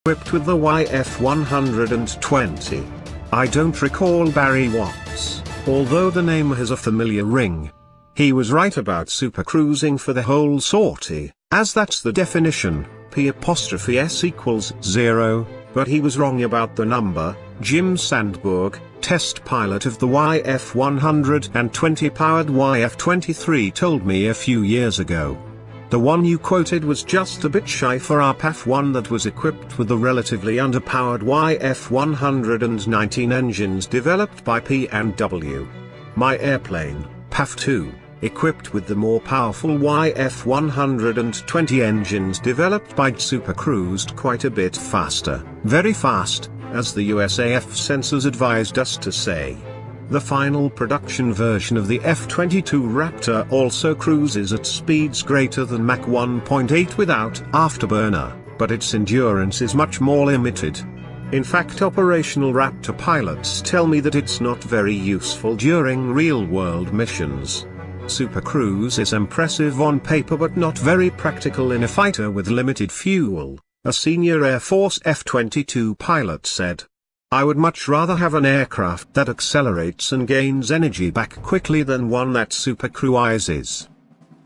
equipped with the YF-120. I don't recall Barry Watts, although the name has a familiar ring. He was right about supercruising for the whole sortie, as that's the definition, P'(S) equals 0, but he was wrong about the number. Jim Sandberg, test pilot of the YF-120 powered YF-23, told me a few years ago. The one you quoted was just a bit shy for our PAF-1 that was equipped with the relatively underpowered YF-119 engines developed by P&W. My airplane, PAF-2, equipped with the more powerful YF-120 engines developed by supercruised quite a bit faster, very fast, as the USAF censors advised us to say. The final production version of the F-22 Raptor also cruises at speeds greater than Mach 1.8 without afterburner, but its endurance is much more limited. In fact, operational Raptor pilots tell me that it's not very useful during real-world missions. Supercruise is impressive on paper but not very practical in a fighter with limited fuel, a senior Air Force F-22 pilot said. I would much rather have an aircraft that accelerates and gains energy back quickly than one that supercruises.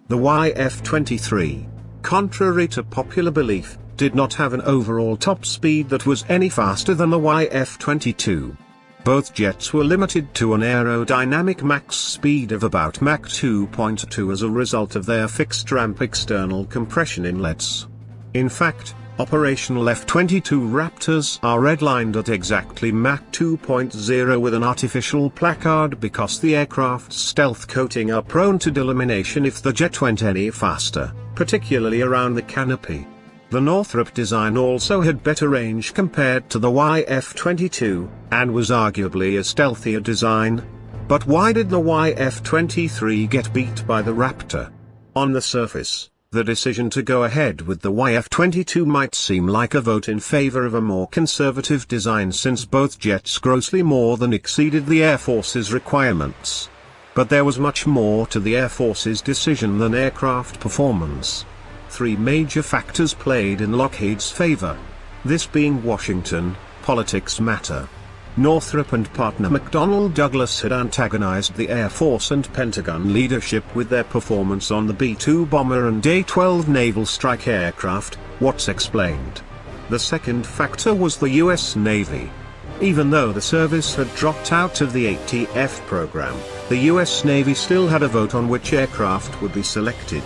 The YF-23, contrary to popular belief, did not have an overall top speed that was any faster than the YF-22. Both jets were limited to an aerodynamic max speed of about Mach 2.2 as a result of their fixed ramp external compression inlets. In fact, operational F-22 Raptors are redlined at exactly Mach 2.0 with an artificial placard because the aircraft's stealth coating are prone to delamination if the jet went any faster, particularly around the canopy. The Northrop design also had better range compared to the YF-22, and was arguably a stealthier design. But why did the YF-23 get beat by the Raptor? On the surface, the decision to go ahead with the YF-22 might seem like a vote in favor of a more conservative design since both jets grossly more than exceeded the Air Force's requirements. But there was much more to the Air Force's decision than aircraft performance. Three major factors played in Lockheed's favor. This being Washington, politics matter. Northrop and partner McDonnell Douglas had antagonized the Air Force and Pentagon leadership with their performance on the B-2 bomber and A-12 naval strike aircraft, Watts explained. The second factor was the U.S. Navy. Even though the service had dropped out of the ATF program, the U.S. Navy still had a vote on which aircraft would be selected.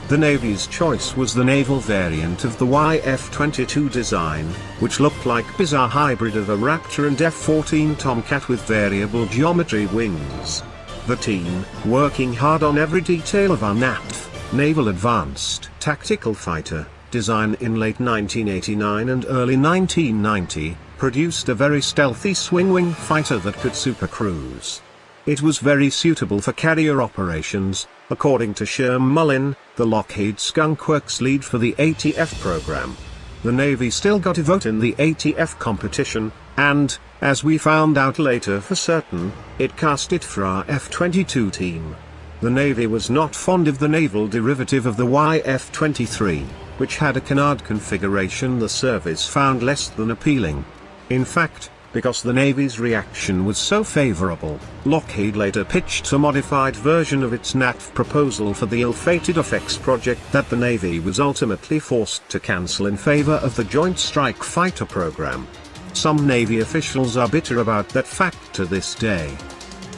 The Navy's choice was the naval variant of the YF-22 design, which looked like a bizarre hybrid of a Raptor and F-14 Tomcat with variable geometry wings. The team, working hard on every detail of our NATF, Naval Advanced Tactical Fighter, design in late 1989 and early 1990, produced a very stealthy swing-wing fighter that could supercruise. It was very suitable for carrier operations, according to Sherm Mullin, the Lockheed Skunk Works lead for the ATF program. The Navy still got a vote in the ATF competition, and, as we found out later for certain, it cast it for our F-22 team. The Navy was not fond of the naval derivative of the YF-23, which had a canard configuration the service found less than appealing. In fact, because the Navy's reaction was so favorable, Lockheed later pitched a modified version of its NATF proposal for the ill-fated FX project that the Navy was ultimately forced to cancel in favor of the Joint Strike Fighter program. Some Navy officials are bitter about that fact to this day.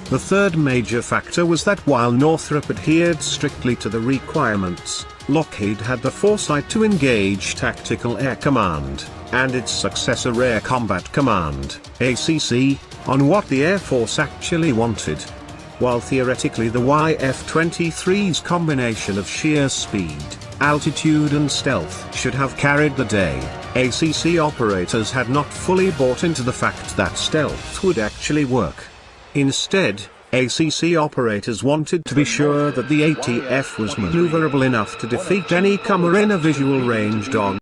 The third major factor was that while Northrop adhered strictly to the requirements, Lockheed had the foresight to engage Tactical Air Command, and its successor Air Combat Command, ACC, on what the Air Force actually wanted. While theoretically the YF-23's combination of sheer speed, altitude and stealth should have carried the day, ACC operators had not fully bought into the fact that stealth would actually work. Instead, ACC operators wanted to be sure that the ATF was maneuverable enough to defeat any comer in a visual range on